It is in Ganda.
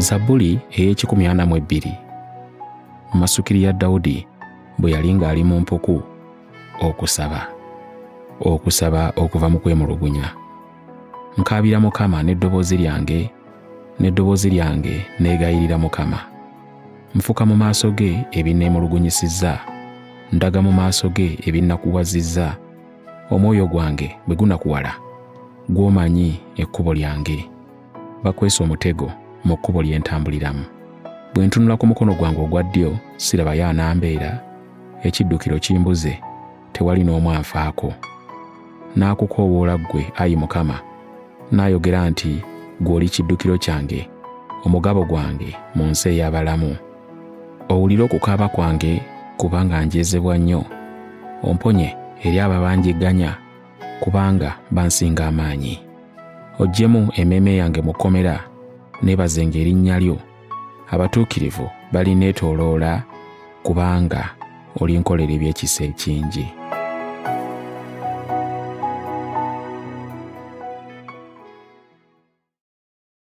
Zabbuli ey'ekikumi 42. Mu masukiri ya Dawudi bwe yali ng'ali mu mpuku, okusaba okuva mu kwemulugunya. Nkaabira Mukama n'eddoboozi lyange neegayirira Mukama. Nfuka mu maaso ge ebinneemulugunyisizza, ndaga mu maaso ge ebinnakuwazizza. Omwoyo gwange bwe gunakuwala, gw'omanyi ekkubo lyange. Bakwese omutego mu kkubo lye ntambuliramu. Bwe ntunula ku mukono gwange ogwa ddyo, sirabayo anambeera. Ekiddukiro kimbuze, tewali n'omu anfaako. Naakukoowoola ggwe, Ayi Mukama, naayogera nti gw'oli kiddukiro kyange, omugabo gwange mu nsi ey'abalamu. Owulire okukaaba kwange, kubanga njeezebwa nnyo. Omponye eri ababanjigganya, kubanga bansinga amaanyi. Oggyemu emmeeme yange mu kkomera, neebazenga erinnya lyo. Abatuukirivu balineetooloola, kubanga olinkolera ebyekisa ekingi.